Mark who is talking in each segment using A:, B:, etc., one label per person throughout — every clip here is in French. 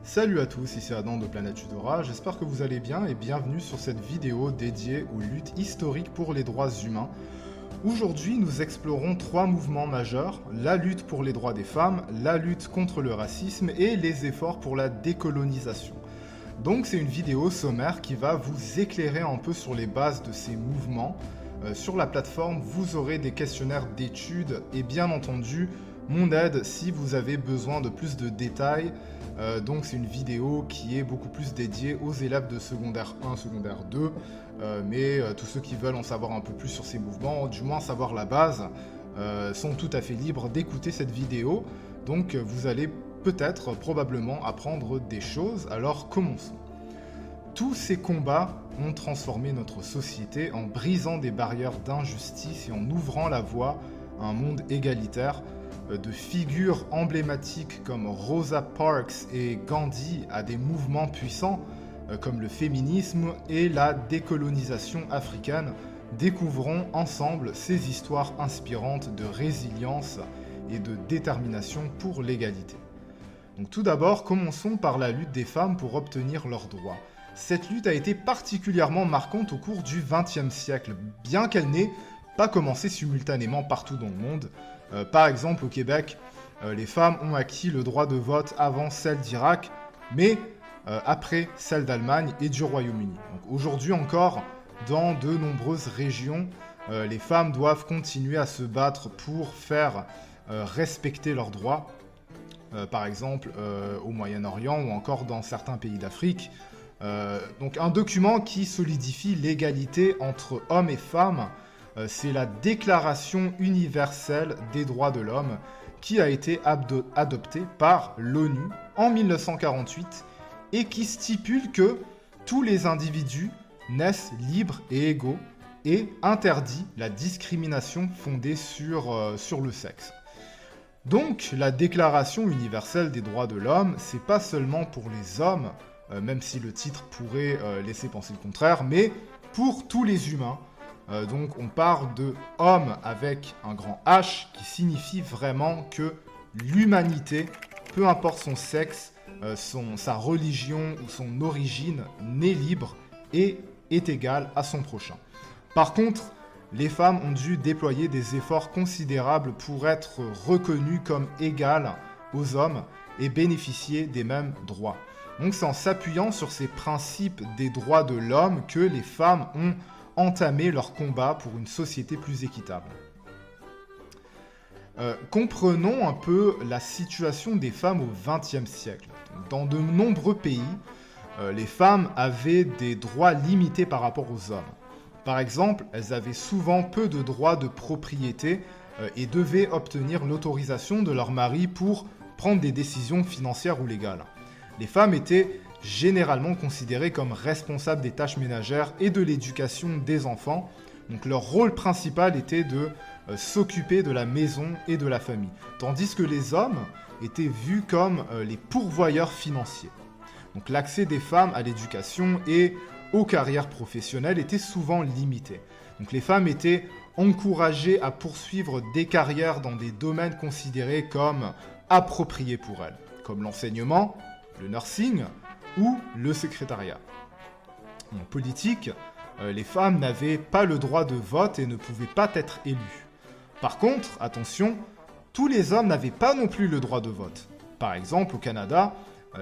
A: Salut à tous, ici Adam de Planète Tudora, j'espère que vous allez bien et bienvenue sur cette vidéo dédiée aux luttes historiques pour les droits humains. Aujourd'hui, nous explorons trois mouvements majeurs, la lutte pour les droits des femmes, la lutte contre le racisme et les efforts pour la décolonisation. Donc c'est une vidéo sommaire qui va vous éclairer un peu sur les bases de ces mouvements. Sur la plateforme, vous aurez des questionnaires d'études et bien entendu, mon aide si vous avez besoin de plus de détails. Donc c'est une vidéo qui est beaucoup plus dédiée aux élèves de secondaire 1, secondaire 2, mais tous ceux qui veulent en savoir un peu plus sur ces mouvements, du moins savoir la base, sont tout à fait libres d'écouter cette vidéo. Donc vous allez peut-être, probablement, apprendre des choses. Alors commençons. Tous ces combats ont transformé notre société en brisant des barrières d'injustice et en ouvrant la voie à un monde égalitaire. De figures emblématiques comme Rosa Parks et Gandhi à des mouvements puissants comme le féminisme et la décolonisation africaine, découvrons ensemble ces histoires inspirantes de résilience et de détermination pour l'égalité. Donc tout d'abord, commençons par la lutte des femmes pour obtenir leurs droits. Cette lutte a été particulièrement marquante au cours du XXe siècle, bien qu'elle n'ait pas commencé simultanément partout dans le monde. Par exemple, au Québec, les femmes ont acquis le droit de vote avant celle d'Irak, mais après celle d'Allemagne et du Royaume-Uni. Donc aujourd'hui encore, dans de nombreuses régions, les femmes doivent continuer à se battre pour faire respecter leurs droits. Par exemple, au Moyen-Orient ou encore dans certains pays d'Afrique. Donc un document qui solidifie l'égalité entre hommes et femmes, c'est la Déclaration universelle des droits de l'homme qui a été adoptée par l'ONU en 1948 et qui stipule que tous les individus naissent libres et égaux et interdit la discrimination fondée sur le sexe. Donc la Déclaration universelle des droits de l'homme, c'est pas seulement pour les hommes, même si le titre pourrait laisser penser le contraire, mais pour tous les humains. Donc on parle de homme avec un grand H qui signifie vraiment que l'humanité, peu importe son sexe, sa religion ou son origine, naît libre et est égale à son prochain. Par contre, les femmes ont dû déployer des efforts considérables pour être reconnues comme égales aux hommes et bénéficier des mêmes droits. Donc c'est en s'appuyant sur ces principes des droits de l'homme que les femmes ont entamé leur combat pour une société plus équitable. Comprenons un peu la situation des femmes au XXe siècle. Dans de nombreux pays, les femmes avaient des droits limités par rapport aux hommes. Par exemple, elles avaient souvent peu de droits de propriété et devaient obtenir l'autorisation de leur mari pour prendre des décisions financières ou légales. Les femmes étaient généralement considérées comme responsables des tâches ménagères et de l'éducation des enfants. Donc leur rôle principal était de s'occuper de la maison et de la famille, tandis que les hommes étaient vus comme les pourvoyeurs financiers. Donc l'accès des femmes à l'éducation et aux carrières professionnelles était souvent limité. Donc les femmes étaient encouragées à poursuivre des carrières dans des domaines considérés comme appropriés pour elles, comme l'enseignement, le nursing ou le secrétariat. En politique, les femmes n'avaient pas le droit de vote et ne pouvaient pas être élues. Par contre, attention, tous les hommes n'avaient pas non plus le droit de vote. Par exemple, au Canada,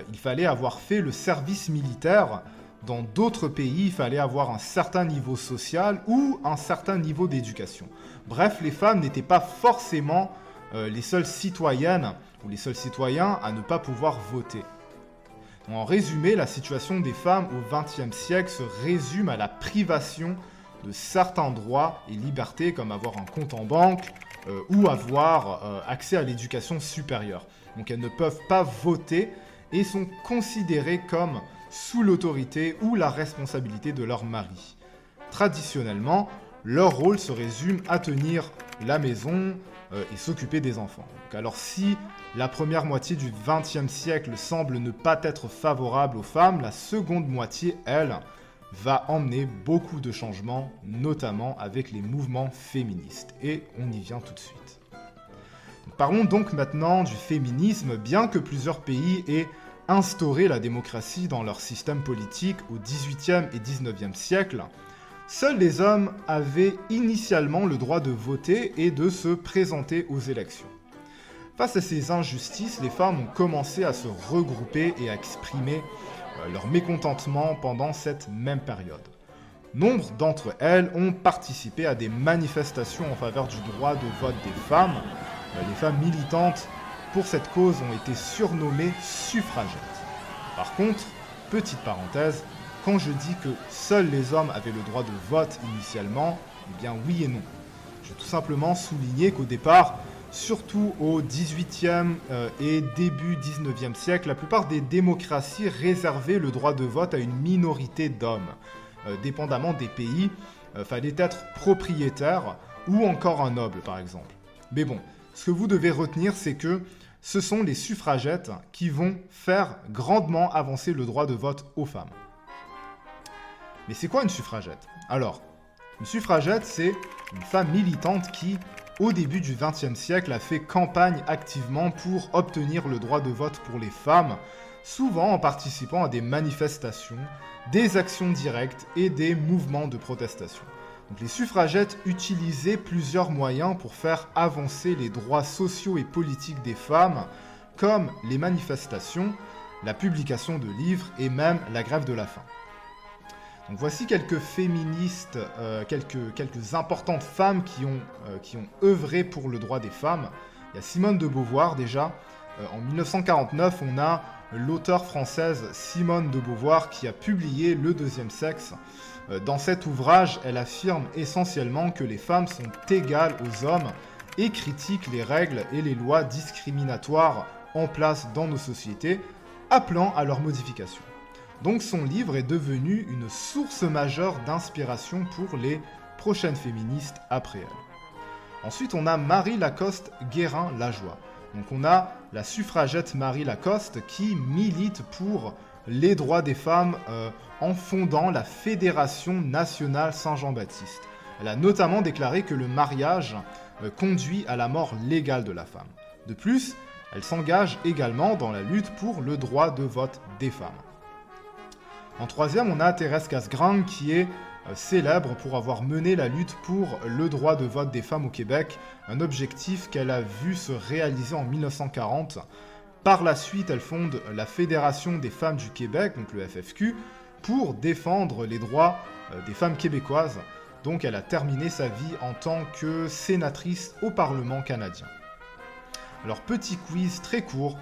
A: il fallait avoir fait le service militaire. Dans d'autres pays, il fallait avoir un certain niveau social ou un certain niveau d'éducation. Bref, les femmes n'étaient pas forcément les seules citoyennes ou les seuls citoyens à ne pas pouvoir voter. En résumé, la situation des femmes au XXe siècle se résume à la privation de certains droits et libertés comme avoir un compte en banque ou avoir accès à l'éducation supérieure. Donc elles ne peuvent pas voter et sont considérées comme sous l'autorité ou la responsabilité de leur mari. Traditionnellement, leur rôle se résume à tenir la maison et s'occuper des enfants. Donc, alors si la première moitié du XXe siècle semble ne pas être favorable aux femmes, la seconde moitié, elle, va emmener beaucoup de changements, notamment avec les mouvements féministes. Et on y vient tout de suite. Parlons donc maintenant du féminisme, bien que plusieurs pays aient instauré la démocratie dans leur système politique au XVIIIe et XIXe siècle, seuls les hommes avaient initialement le droit de voter et de se présenter aux élections. Face à ces injustices, les femmes ont commencé à se regrouper et à exprimer leur mécontentement pendant cette même période. Nombre d'entre elles ont participé à des manifestations en faveur du droit de vote des femmes. Les femmes militantes pour cette cause ont été surnommées suffragettes. Par contre, petite parenthèse, quand je dis que seuls les hommes avaient le droit de vote initialement, eh bien oui et non. Je vais tout simplement souligner qu'au départ, surtout au XVIIIe et début XIXe siècle, la plupart des démocraties réservaient le droit de vote à une minorité d'hommes. Dépendamment des pays, fallait être propriétaire ou encore un noble par exemple. Mais bon, ce que vous devez retenir, c'est que ce sont les suffragettes qui vont faire grandement avancer le droit de vote aux femmes. Mais c'est quoi une suffragette? Alors, une suffragette, c'est une femme militante qui, au début du XXe siècle, a fait campagne activement pour obtenir le droit de vote pour les femmes, souvent en participant à des manifestations, des actions directes et des mouvements de protestation. Donc les suffragettes utilisaient plusieurs moyens pour faire avancer les droits sociaux et politiques des femmes, comme les manifestations, la publication de livres et même la grève de la faim. Donc voici quelques féministes, quelques importantes femmes qui ont œuvré pour le droit des femmes. Il y a Simone de Beauvoir déjà. En 1949, on a l'auteure française Simone de Beauvoir qui a publié Le deuxième sexe. Dans cet ouvrage, elle affirme essentiellement que les femmes sont égales aux hommes et critique les règles et les lois discriminatoires en place dans nos sociétés, appelant à leur modification. Donc son livre est devenu une source majeure d'inspiration pour les prochaines féministes après elle. Ensuite, on a Marie Lacoste Guérin-Lajoie. Donc on a la suffragette Marie Lacoste qui milite pour les droits des femmes en fondant la Fédération nationale Saint-Jean-Baptiste. Elle a notamment déclaré que le mariage conduit à la mort légale de la femme. De plus, elle s'engage également dans la lutte pour le droit de vote des femmes. En troisième, on a Thérèse Casgrain qui est célèbre pour avoir mené la lutte pour le droit de vote des femmes au Québec, un objectif qu'elle a vu se réaliser en 1940. Par la suite, elle fonde la Fédération des femmes du Québec, donc le FFQ, pour défendre les droits des femmes québécoises. Donc elle a terminé sa vie en tant que sénatrice au Parlement canadien. Alors petit quiz très court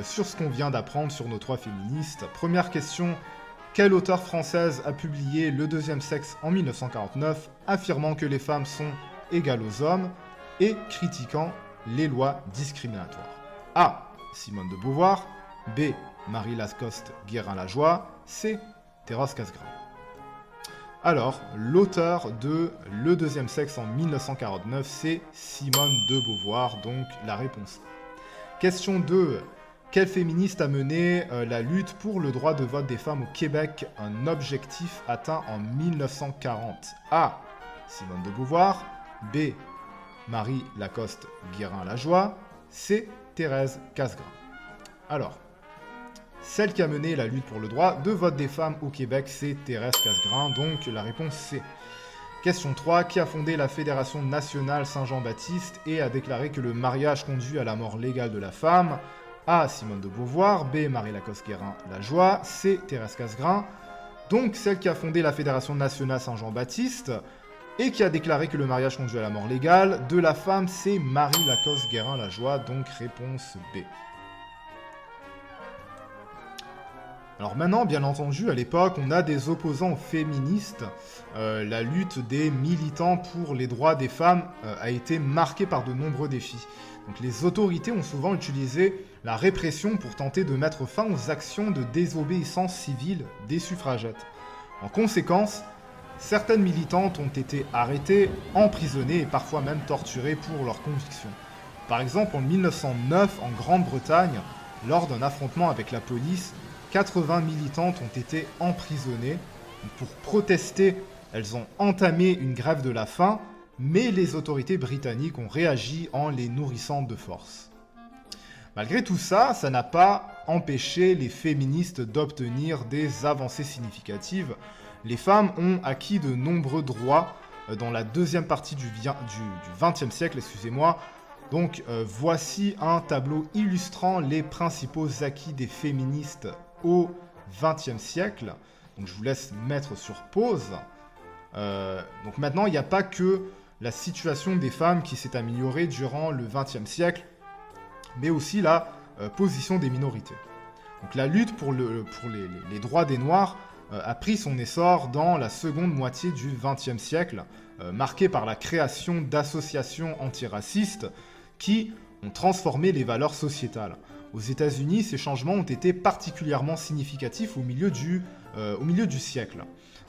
A: sur ce qu'on vient d'apprendre sur nos trois féministes. Première question. Quelle auteure française a publié Le deuxième sexe en 1949, affirmant que les femmes sont égales aux hommes et critiquant les lois discriminatoires? A. Simone de Beauvoir. B. Marie Lacoste Guérin-Lajoie. C. Thérèse Casgrain. Alors, l'auteur de Le deuxième sexe en 1949, c'est Simone de Beauvoir, donc la réponse. Question 2. Quel féministe a mené la lutte pour le droit de vote des femmes au Québec, un objectif atteint en 1940? A. Simone de Beauvoir. B. Marie Lacoste Guérin-Lajoie. C. Thérèse Casgrain. Alors, celle qui a mené la lutte pour le droit de vote des femmes au Québec, c'est Thérèse Casgrain, donc la réponse C. Question 3. Qui a fondé la Fédération nationale Saint-Jean-Baptiste et a déclaré que le mariage conduit à la mort légale de la femme? A. Simone de Beauvoir. B. Marie Lacoste Guérin-Lajoie. C. Thérèse Casgrain. Donc celle qui a fondé la Fédération nationale Saint-Jean-Baptiste et qui a déclaré que le mariage conduit à la mort légale de la femme, c'est Marie Lacoste Guérin-Lajoie, donc réponse B. Alors maintenant, bien entendu, à l'époque, on a des opposants féministes. La lutte des militants pour les droits des femmes a été marquée par de nombreux défis. Donc les autorités ont souvent utilisé la répression pour tenter de mettre fin aux actions de désobéissance civile des suffragettes. En conséquence, certaines militantes ont été arrêtées, emprisonnées et parfois même torturées pour leurs convictions. Par exemple, en 1909, en Grande-Bretagne, lors d'un affrontement avec la police, 80 militantes ont été emprisonnées. Pour protester, elles ont entamé une grève de la faim, mais les autorités britanniques ont réagi en les nourrissant de force. Malgré tout ça, ça n'a pas empêché les féministes d'obtenir des avancées significatives. Les femmes ont acquis de nombreux droits dans la deuxième partie du XXe siècle, excusez-moi. Donc voici un tableau illustrant les principaux acquis des féministes au XXe siècle. Donc je vous laisse mettre sur pause. Donc maintenant, il n'y a pas que la situation des femmes qui s'est améliorée durant le XXe siècle, mais aussi la position des minorités. Donc la lutte pour les droits des Noirs a pris son essor dans la seconde moitié du XXe siècle, marquée par la création d'associations antiracistes qui ont transformé les valeurs sociétales. Aux États-Unis, ces changements ont été particulièrement significatifs au milieu du siècle.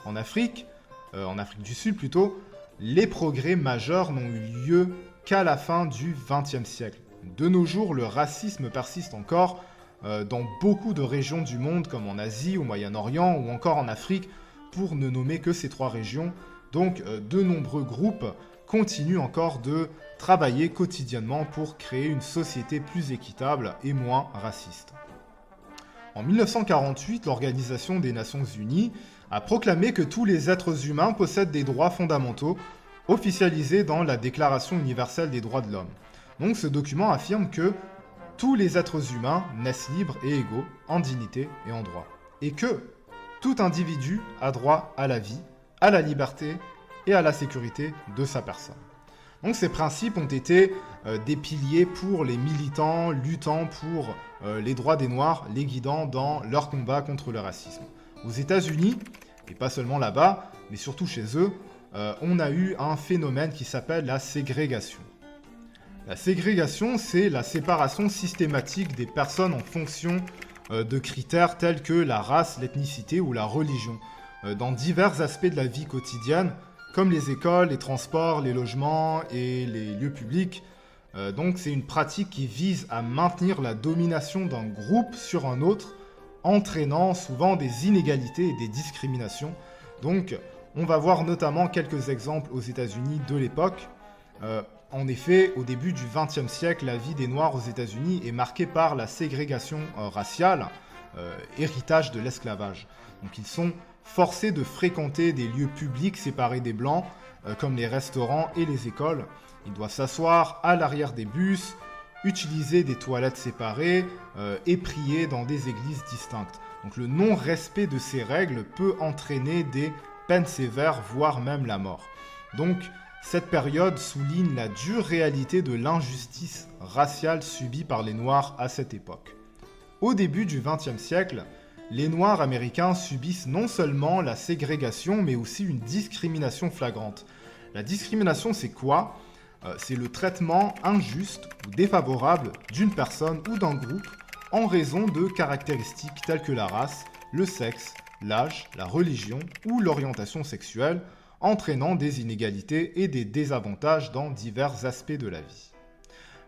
A: En Afrique du Sud plutôt, les progrès majeurs n'ont eu lieu qu'à la fin du XXe siècle. De nos jours, le racisme persiste encore dans beaucoup de régions du monde, comme en Asie, au Moyen-Orient ou encore en Afrique, pour ne nommer que ces trois régions. Donc, de nombreux groupes continuent encore de travailler quotidiennement pour créer une société plus équitable et moins raciste. En 1948, l'Organisation des Nations Unies a proclamé que tous les êtres humains possèdent des droits fondamentaux, officialisés dans la Déclaration universelle des droits de l'homme. Donc ce document affirme que tous les êtres humains naissent libres et égaux en dignité et en droit, et que tout individu a droit à la vie, à la liberté et à la sécurité de sa personne. Donc ces principes ont été des piliers pour les militants luttant pour les droits des Noirs, les guidant dans leur combat contre le racisme. Aux États-Unis, et pas seulement là-bas, mais surtout chez eux, on a eu un phénomène qui s'appelle la ségrégation. La ségrégation, c'est la séparation systématique des personnes en fonction de critères tels que la race, l'ethnicité ou la religion, dans divers aspects de la vie quotidienne, comme les écoles, les transports, les logements et les lieux publics. Donc c'est une pratique qui vise à maintenir la domination d'un groupe sur un autre, entraînant souvent des inégalités et des discriminations. Donc on va voir notamment quelques exemples aux États-Unis de l'époque. En effet, au début du XXe siècle, la vie des Noirs aux États-Unis est marquée par la ségrégation raciale, héritage de l'esclavage. Donc ils sont forcés de fréquenter des lieux publics séparés des Blancs, comme les restaurants et les écoles. Ils doivent s'asseoir à l'arrière des bus, utiliser des toilettes séparées et prier dans des églises distinctes. Donc le non-respect de ces règles peut entraîner des peines sévères, voire même la mort. Donc cette période souligne la dure réalité de l'injustice raciale subie par les Noirs à cette époque. Au début du XXe siècle, les Noirs américains subissent non seulement la ségrégation, mais aussi une discrimination flagrante. La discrimination, c'est quoi ? C'est le traitement injuste ou défavorable d'une personne ou d'un groupe en raison de caractéristiques telles que la race, le sexe, l'âge, la religion ou l'orientation sexuelle, entraînant des inégalités et des désavantages dans divers aspects de la vie.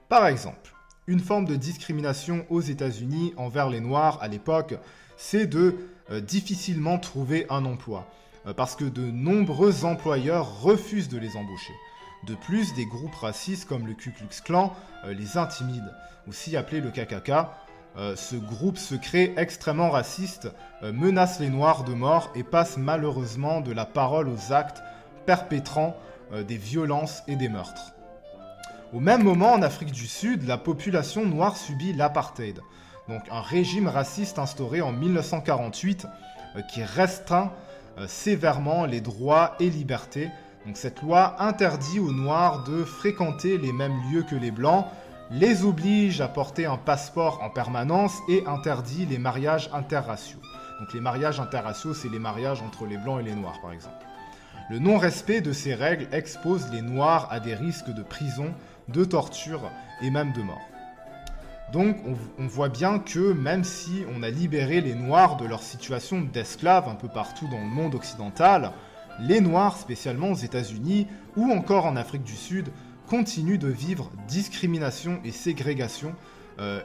A: Par exemple, une forme de discrimination aux États-Unis envers les Noirs à l'époque, c'est de difficilement trouver un emploi, parce que de nombreux employeurs refusent de les embaucher. De plus, des groupes racistes comme le Ku Klux Klan les intimident, aussi appelé le KKK. Ce groupe secret extrêmement raciste menace les Noirs de mort et passe malheureusement de la parole aux actes, perpétrant des violences et des meurtres. Au même moment, en Afrique du Sud, la population noire subit l'apartheid, donc un régime raciste instauré en 1948 qui restreint sévèrement les droits et libertés. Donc cette loi interdit aux Noirs de fréquenter les mêmes lieux que les Blancs, les oblige à porter un passeport en permanence et interdit les mariages interraciaux. Donc les mariages interraciaux, c'est les mariages entre les Blancs et les Noirs, par exemple. Le non-respect de ces règles expose les Noirs à des risques de prison, de torture et même de mort. Donc on voit bien que même si on a libéré les Noirs de leur situation d'esclaves un peu partout dans le monde occidental, les Noirs, spécialement aux États-Unis ou encore en Afrique du Sud, continuent de vivre discrimination et ségrégation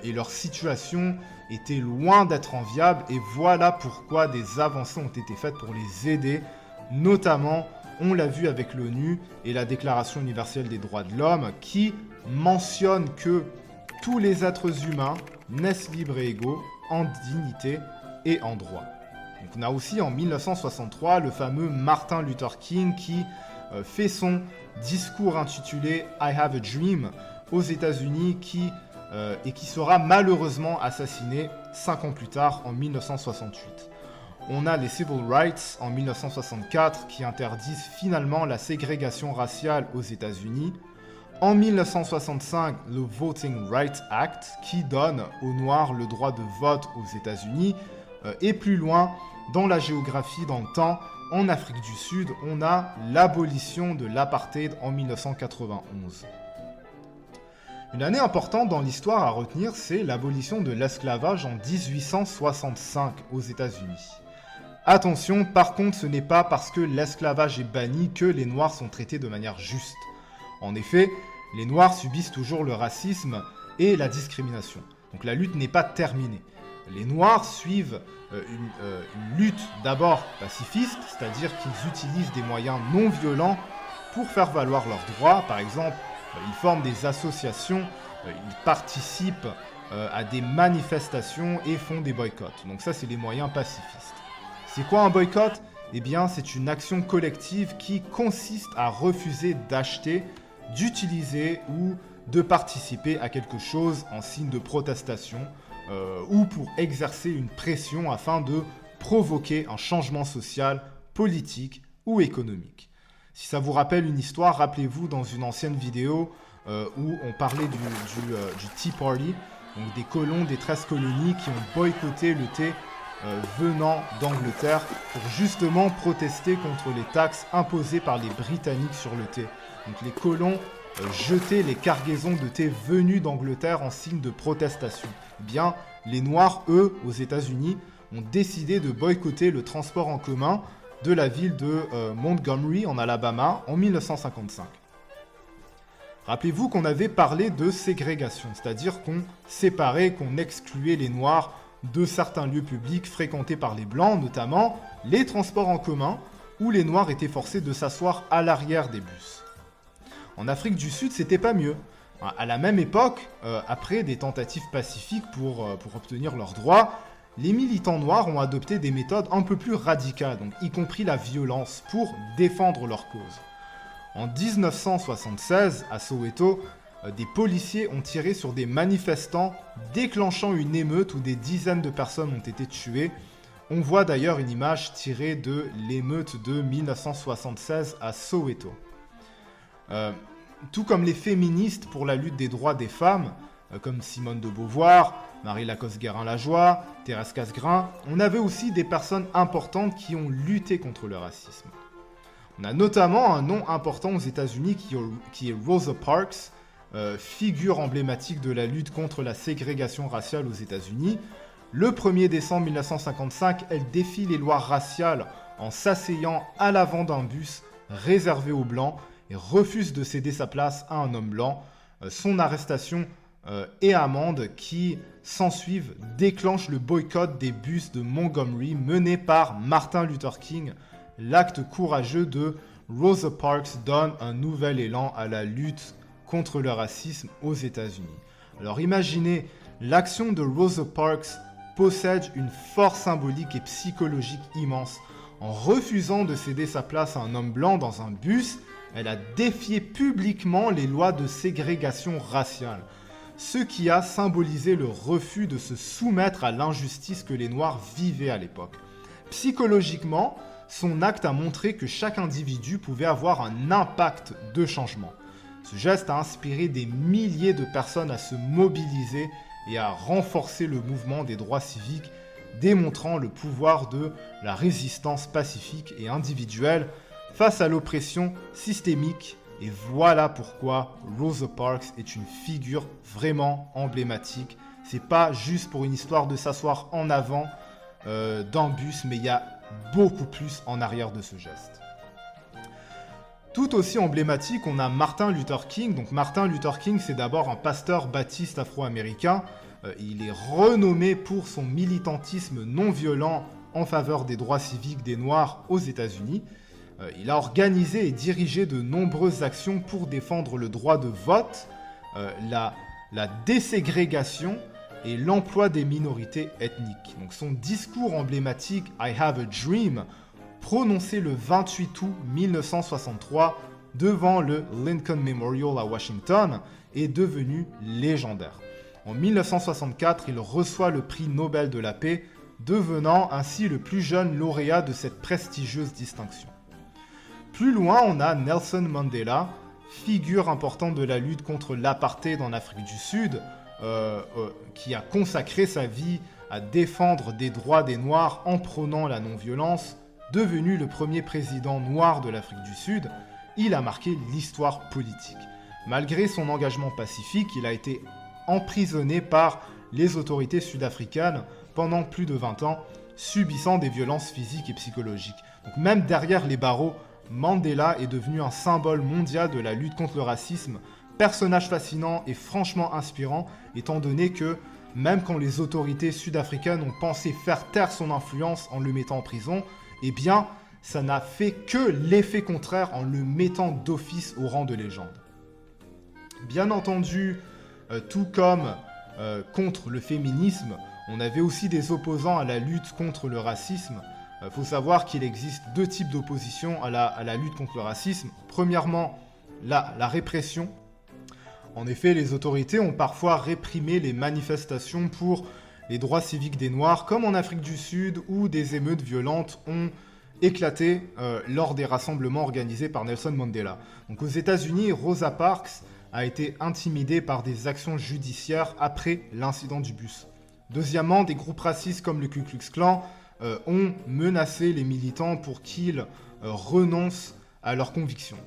A: et leur situation était loin d'être enviable et voilà pourquoi des avancées ont été faites pour les aider, notamment, on l'a vu avec l'ONU et la Déclaration universelle des droits de l'homme qui mentionne que tous les êtres humains naissent libres et égaux en dignité et en droit. Donc on a aussi en 1963 le fameux Martin Luther King qui fait son discours intitulé I Have a Dream aux États-Unis et qui sera malheureusement assassiné 5 ans plus tard en 1968. On a les Civil Rights en 1964 qui interdisent finalement la ségrégation raciale aux États-Unis. En 1965, le Voting Rights Act qui donne aux Noirs le droit de vote aux États-Unis. Et plus loin, dans la géographie, dans le temps, en Afrique du Sud, on a l'abolition de l'apartheid en 1991. Une année importante dans l'histoire à retenir, c'est l'abolition de l'esclavage en 1865 aux États-Unis. Attention, par contre, ce n'est pas parce que l'esclavage est banni que les Noirs sont traités de manière juste. En effet, les Noirs subissent toujours le racisme et la discrimination. Donc la lutte n'est pas terminée. Les Noirs suivent une lutte d'abord pacifiste, c'est-à-dire qu'ils utilisent des moyens non violents pour faire valoir leurs droits. Par exemple, ils forment des associations, ils participent à des manifestations et font des boycotts. Donc ça, c'est les moyens pacifistes. C'est quoi un boycott ? Eh bien, c'est une action collective qui consiste à refuser d'acheter, d'utiliser ou de participer à quelque chose en signe de protestation ou pour exercer une pression afin de provoquer un changement social, politique ou économique. Si ça vous rappelle une histoire, rappelez-vous dans une ancienne vidéo où on parlait du Tea Party, donc des colons des 13 colonies qui ont boycotté le thé venant d'Angleterre pour justement protester contre les taxes imposées par les Britanniques sur le thé. Donc les colons jetaient les cargaisons de thé venues d'Angleterre en signe de protestation. Eh bien, les Noirs, eux, aux États-Unis, ont décidé de boycotter le transport en commun de la ville de Montgomery en Alabama en 1955. Rappelez-vous qu'on avait parlé de ségrégation, c'est-à-dire qu'on séparait, qu'on excluait les Noirs de certains lieux publics fréquentés par les Blancs, notamment les transports en commun, où les Noirs étaient forcés de s'asseoir à l'arrière des bus. En Afrique du Sud, c'était pas mieux. À la même époque, après des tentatives pacifiques pour obtenir leurs droits, les militants noirs ont adopté des méthodes un peu plus radicales, donc y compris la violence, pour défendre leur cause. En 1976, à Soweto, des policiers ont tiré sur des manifestants, déclenchant une émeute où des dizaines de personnes ont été tuées. On voit d'ailleurs une image tirée de l'émeute de 1976 à Soweto. Tout comme les féministes pour la lutte des droits des femmes, comme Simone de Beauvoir, Marie Lacoste-Guérin-Lajoie, Thérèse Casgrain, on avait aussi des personnes importantes qui ont lutté contre le racisme. On a notamment un nom important aux États-Unis qui est Rosa Parks, figure emblématique de la lutte contre la ségrégation raciale aux États-Unis. Le 1er décembre 1955, elle défie les lois raciales en s'asseyant à l'avant d'un bus réservé aux Blancs et refuse de céder sa place à un homme blanc. Son arrestation et amende qui s'ensuivent déclenchent le boycott des bus de Montgomery mené par Martin Luther King. L'acte courageux de Rosa Parks donne un nouvel élan à la lutte contre le racisme aux États-Unis. Alors imaginez, l'action de Rosa Parks possède une force symbolique et psychologique immense. En refusant de céder sa place à un homme blanc dans un bus, elle a défié publiquement les lois de ségrégation raciale, ce qui a symbolisé le refus de se soumettre à l'injustice que les Noirs vivaient à l'époque. Psychologiquement, son acte a montré que chaque individu pouvait avoir un impact de changement. Ce geste a inspiré des milliers de personnes à se mobiliser et à renforcer le mouvement des droits civiques, démontrant le pouvoir de la résistance pacifique et individuelle face à l'oppression systémique. Et voilà pourquoi Rosa Parks est une figure vraiment emblématique. C'est pas juste pour une histoire de s'asseoir en avant d'un bus, mais il y a beaucoup plus en arrière de ce geste. Tout aussi emblématique, on a Martin Luther King. Donc Martin Luther King, c'est d'abord un pasteur baptiste afro-américain. Il est renommé pour son militantisme non violent en faveur des droits civiques des Noirs aux États-Unis. Il a organisé et dirigé de nombreuses actions pour défendre le droit de vote, la la déségrégation et l'emploi des minorités ethniques. Donc son discours emblématique « I have a dream », prononcé le 28 août 1963 devant le Lincoln Memorial à Washington, est devenu légendaire. En 1964, il reçoit le prix Nobel de la paix, devenant ainsi le plus jeune lauréat de cette prestigieuse distinction. Plus loin, on a Nelson Mandela, figure importante de la lutte contre l'apartheid en Afrique du Sud, qui a consacré sa vie à défendre des droits des Noirs en prônant la non-violence. Devenu le premier président noir de l'Afrique du Sud, il a marqué l'histoire politique. Malgré son engagement pacifique, il a été emprisonné par les autorités sud-africaines pendant plus de 20 ans, subissant des violences physiques et psychologiques. Donc même derrière les barreaux, Mandela est devenu un symbole mondial de la lutte contre le racisme, personnage fascinant et franchement inspirant, étant donné que même quand les autorités sud-africaines ont pensé faire taire son influence en le mettant en prison, eh bien, ça n'a fait que l'effet contraire en le mettant d'office au rang de légende. Bien entendu, tout comme contre le féminisme, on avait aussi des opposants à la lutte contre le racisme. Il faut savoir qu'il existe deux types d'opposition à la lutte contre le racisme. Premièrement, la répression. En effet, les autorités ont parfois réprimé les manifestations pour les droits civiques des Noirs, comme en Afrique du Sud, où des émeutes violentes ont éclaté lors des rassemblements organisés par Nelson Mandela. Donc aux États-Unis, Rosa Parks a été intimidée par des actions judiciaires après l'incident du bus. Deuxièmement, des groupes racistes comme le Ku Klux Klan ont menacé les militants pour qu'ils renoncent à leurs convictions.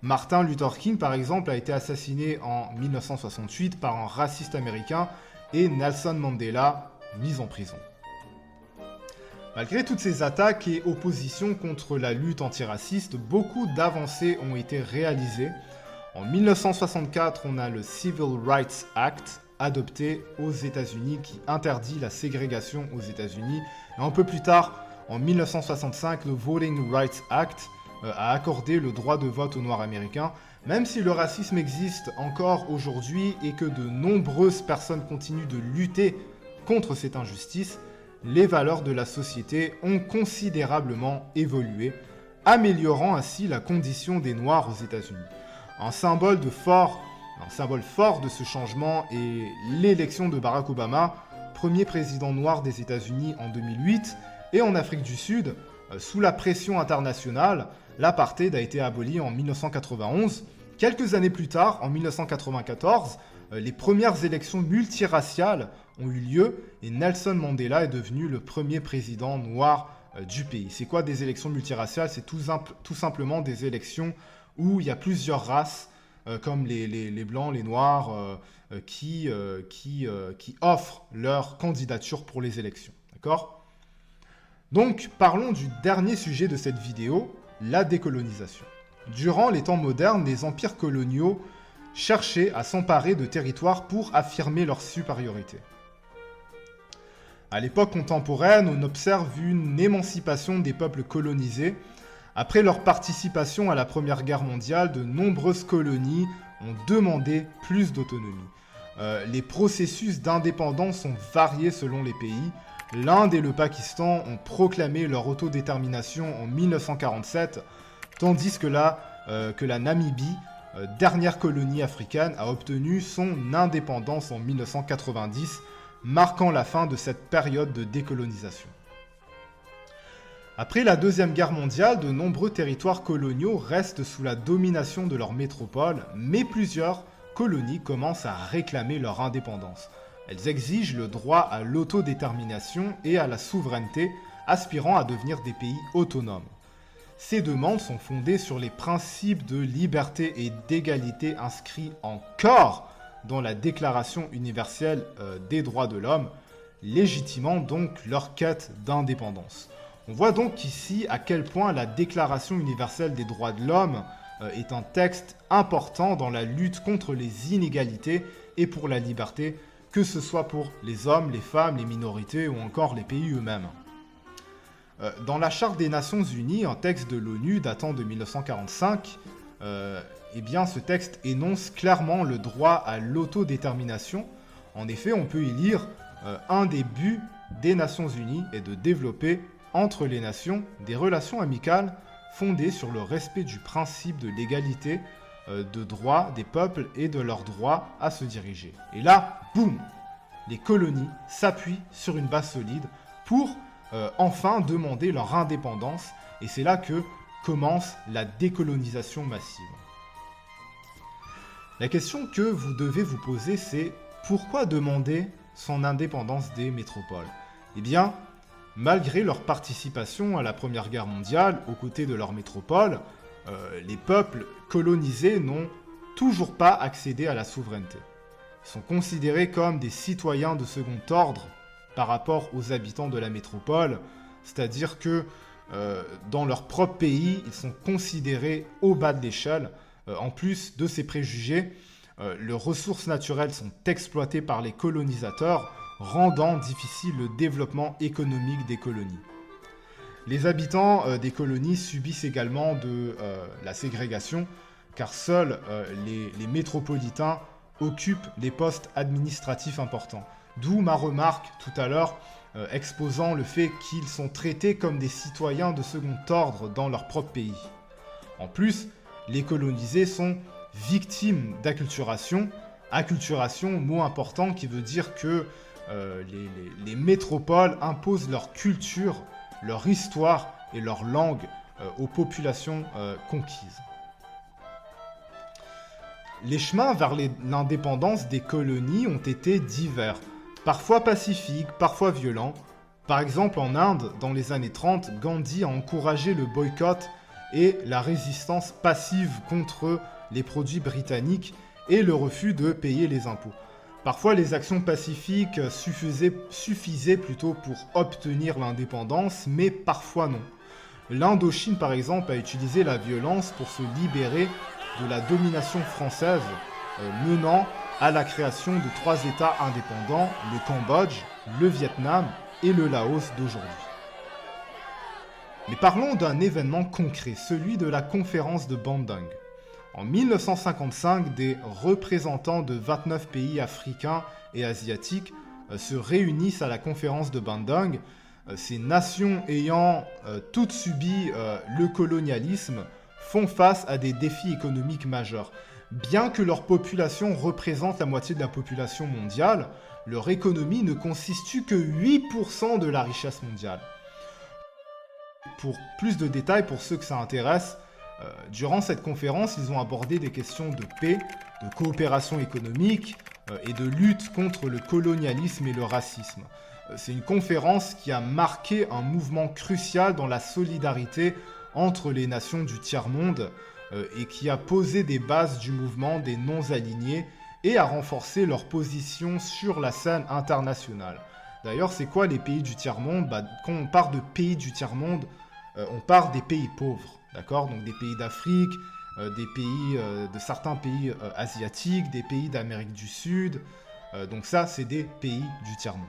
A: Martin Luther King, par exemple, a été assassiné en 1968 par un raciste américain et Nelson Mandela mis en prison. Malgré toutes ces attaques et oppositions contre la lutte antiraciste, beaucoup d'avancées ont été réalisées. En 1964, on a le Civil Rights Act, adopté aux États-Unis, qui interdit la ségrégation aux États-Unis. Et un peu plus tard, en 1965, le Voting Rights Act a accordé le droit de vote aux Noirs américains. Même si le racisme existe encore aujourd'hui et que de nombreuses personnes continuent de lutter contre cette injustice, les valeurs de la société ont considérablement évolué, améliorant ainsi la condition des Noirs aux États-Unis. Un symbole fort de ce changement est l'élection de Barack Obama, premier président noir des États-Unis en 2008, et en Afrique du Sud, sous la pression internationale, l'apartheid a été aboli en 1991. Quelques années plus tard, en 1994, les premières élections multiraciales ont eu lieu et Nelson Mandela est devenu le premier président noir du pays. C'est quoi des élections multiraciales? C'est tout simplement des élections où il y a plusieurs races, comme les blancs, les noirs, qui offrent leur candidature pour les élections. D'accord? Donc, parlons du dernier sujet de cette vidéo, la décolonisation. Durant les temps modernes, les empires coloniaux cherchaient à s'emparer de territoires pour affirmer leur supériorité. À l'époque contemporaine, on observe une émancipation des peuples colonisés. Après leur participation à la Première Guerre mondiale, de nombreuses colonies ont demandé plus d'autonomie. Les processus d'indépendance sont variés selon les pays. L'Inde et le Pakistan ont proclamé leur autodétermination en 1947, tandis que la Namibie, dernière colonie africaine, a obtenu son indépendance en 1990, marquant la fin de cette période de décolonisation. Après la Deuxième Guerre mondiale, de nombreux territoires coloniaux restent sous la domination de leur métropole, mais plusieurs colonies commencent à réclamer leur indépendance. Elles exigent le droit à l'autodétermination et à la souveraineté, aspirant à devenir des pays autonomes. Ces demandes sont fondées sur les principes de liberté et d'égalité inscrits en corps dans la Déclaration universelle des droits de l'homme, légitimant donc leur quête d'indépendance. On voit donc ici à quel point la Déclaration universelle des droits de l'homme est un texte important dans la lutte contre les inégalités et pour la liberté, que ce soit pour les hommes, les femmes, les minorités ou encore les pays eux-mêmes. Dans la Charte des Nations Unies, un texte de l'ONU datant de 1945, eh bien, ce texte énonce clairement le droit à l'autodétermination. En effet, on peut y lire un des buts des Nations Unies est de développer entre les nations des relations amicales fondées sur le respect du principe de l'égalité de droit des peuples et de leur droit à se diriger. Et là, boum, les colonies s'appuient sur une base solide pour enfin demander leur indépendance, et c'est là que commence la décolonisation massive. La question que vous devez vous poser, c'est pourquoi demander son indépendance des métropoles? Eh bien, malgré leur participation à la Première Guerre mondiale aux côtés de leur métropole, les peuples colonisés n'ont toujours pas accédé à la souveraineté. Ils sont considérés comme des citoyens de second ordre par rapport aux habitants de la métropole, c'est-à-dire que dans leur propre pays, ils sont considérés au bas de l'échelle. En plus de ces préjugés, leurs ressources naturelles sont exploitées par les colonisateurs, rendant difficile le développement économique des colonies. Les habitants des colonies subissent également de la ségrégation, car seuls les métropolitains occupent les postes administratifs importants. D'où ma remarque tout à l'heure exposant le fait qu'ils sont traités comme des citoyens de second ordre dans leur propre pays. En plus, les colonisés sont victimes d'acculturation. Acculturation, mot important qui veut dire que les métropoles imposent leur culture, leur histoire et leur langue aux populations conquises. Les chemins vers l'indépendance des colonies ont été divers, parfois pacifiques, parfois violents. Par exemple, en Inde, dans les années 30, Gandhi a encouragé le boycott et la résistance passive contre les produits britanniques et le refus de payer les impôts. Parfois, les actions pacifiques suffisaient plutôt pour obtenir l'indépendance, mais parfois non. L'Indochine, par exemple, a utilisé la violence pour se libérer de la domination française, menant à la création de 3 États indépendants, le Cambodge, le Vietnam et le Laos d'aujourd'hui. Mais parlons d'un événement concret, celui de la conférence de Bandung. En 1955, des représentants de 29 pays africains et asiatiques se réunissent à la conférence de Bandung. Ces nations ayant toutes subi le colonialisme font face à des défis économiques majeurs. Bien que leur population représente la moitié de la population mondiale, leur économie ne constitue que 8% de la richesse mondiale. Pour plus de détails, pour ceux que ça intéresse, durant cette conférence, ils ont abordé des questions de paix, de coopération économique et de lutte contre le colonialisme et le racisme. C'est une conférence qui a marqué un mouvement crucial dans la solidarité entre les nations du tiers-monde et qui a posé des bases du mouvement des non-alignés et a renforcé leur position sur la scène internationale. D'ailleurs, c'est quoi les pays du tiers-monde? Quand on parle de pays du tiers-monde, on parle des pays pauvres, d'accord? Donc des pays d'Afrique, des pays de certains pays asiatiques, des pays d'Amérique du Sud. Donc ça, c'est des pays du tiers-monde.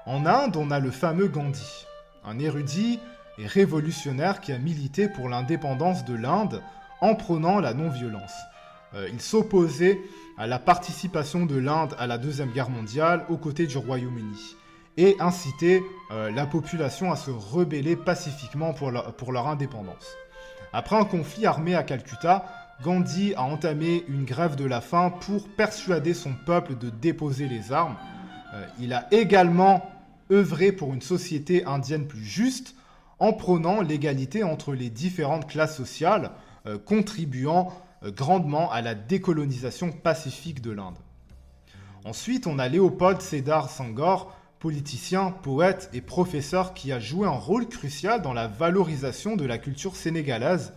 A: En Inde, on a le fameux Gandhi, un érudit et révolutionnaire qui a milité pour l'indépendance de l'Inde en prônant la non-violence. Il s'opposait à la participation de l'Inde à la Deuxième Guerre mondiale aux côtés du Royaume-Uni et incitait la population à se rebeller pacifiquement pour leur indépendance. Après un conflit armé à Calcutta, Gandhi a entamé une grève de la faim pour persuader son peuple de déposer les armes. Il a également œuvré pour une société indienne plus juste en prônant l'égalité entre les différentes classes sociales, contribuant grandement à la décolonisation pacifique de l'Inde. Ensuite, on a Léopold Sédar Senghor, politicien, poète et professeur qui a joué un rôle crucial dans la valorisation de la culture sénégalaise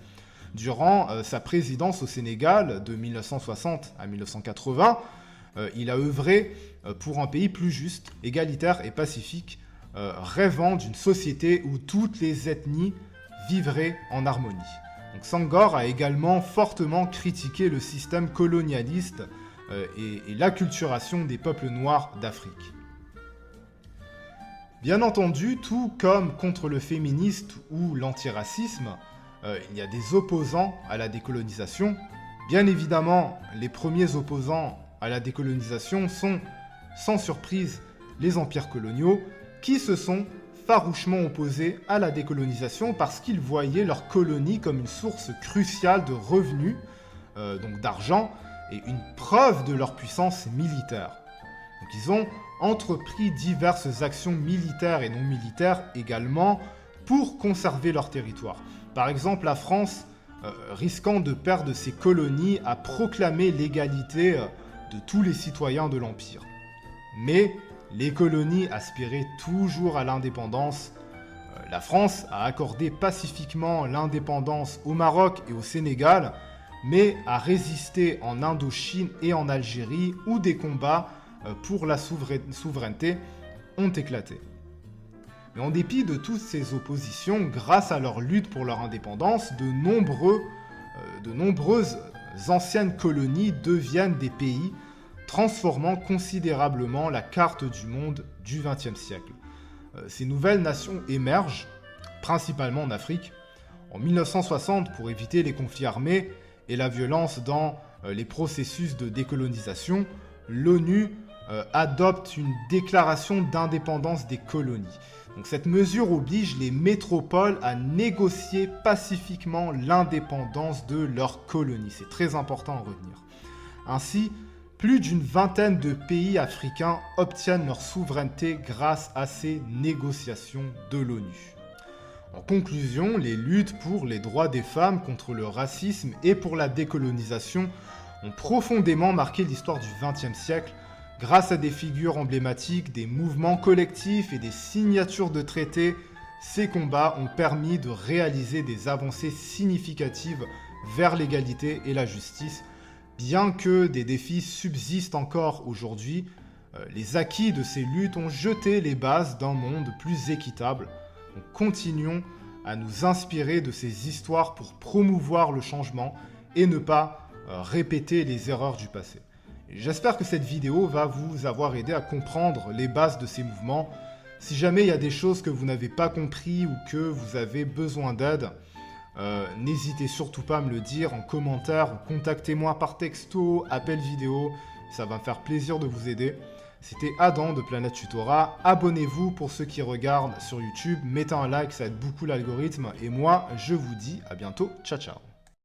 A: durant sa présidence au Sénégal de 1960 à 1980. Il a œuvré pour un pays plus juste, égalitaire et pacifique, rêvant d'une société où toutes les ethnies vivraient en harmonie. Donc Senghor a également fortement critiqué le système colonialiste et l'acculturation des peuples noirs d'Afrique. Bien entendu, tout comme contre le féminisme ou l'antiracisme, il y a des opposants à la décolonisation. Bien évidemment, les premiers opposants à la décolonisation sont, sans surprise, les empires coloniaux, qui se sont farouchement opposés à la décolonisation parce qu'ils voyaient leur colonie comme une source cruciale de revenus, donc d'argent, et une preuve de leur puissance militaire. Donc ils ont entrepris diverses actions militaires et non militaires également pour conserver leur territoire. Par exemple, la France, risquant de perdre ses colonies, a proclamé l'égalité de tous les citoyens de l'Empire. Mais les colonies aspiraient toujours à l'indépendance. La France a accordé pacifiquement l'indépendance au Maroc et au Sénégal, mais a résisté en Indochine et en Algérie où des combats pour la souveraineté ont éclaté. Mais en dépit de toutes ces oppositions, grâce à leur lutte pour leur indépendance, de nombreuses anciennes colonies deviennent des pays, transformant considérablement la carte du monde du XXe siècle. Ces nouvelles nations émergent, principalement en Afrique. En 1960, pour éviter les conflits armés et la violence dans les processus de décolonisation, l'ONU adopte une déclaration d'indépendance des colonies. Donc cette mesure oblige les métropoles à négocier pacifiquement l'indépendance de leurs colonies. C'est très important à retenir. Ainsi, plus d'une vingtaine de pays africains obtiennent leur souveraineté grâce à ces négociations de l'ONU. En conclusion, les luttes pour les droits des femmes contre le racisme et pour la décolonisation ont profondément marqué l'histoire du XXe siècle grâce à des figures emblématiques, des mouvements collectifs et des signatures de traités. Ces combats ont permis de réaliser des avancées significatives vers l'égalité et la justice. Bien que des défis subsistent encore aujourd'hui, les acquis de ces luttes ont jeté les bases d'un monde plus équitable. Donc continuons à nous inspirer de ces histoires pour promouvoir le changement et ne pas répéter les erreurs du passé. J'espère que cette vidéo va vous avoir aidé à comprendre les bases de ces mouvements. Si jamais il y a des choses que vous n'avez pas compris ou que vous avez besoin d'aide, n'hésitez surtout pas à me le dire en commentaire, contactez-moi par texto, appel vidéo, ça va me faire plaisir de vous aider. C'était Adam de Planète Tutorat. Abonnez-vous pour ceux qui regardent sur YouTube, mettez un like, ça aide beaucoup l'algorithme. Et moi, je vous dis à bientôt. Ciao, ciao.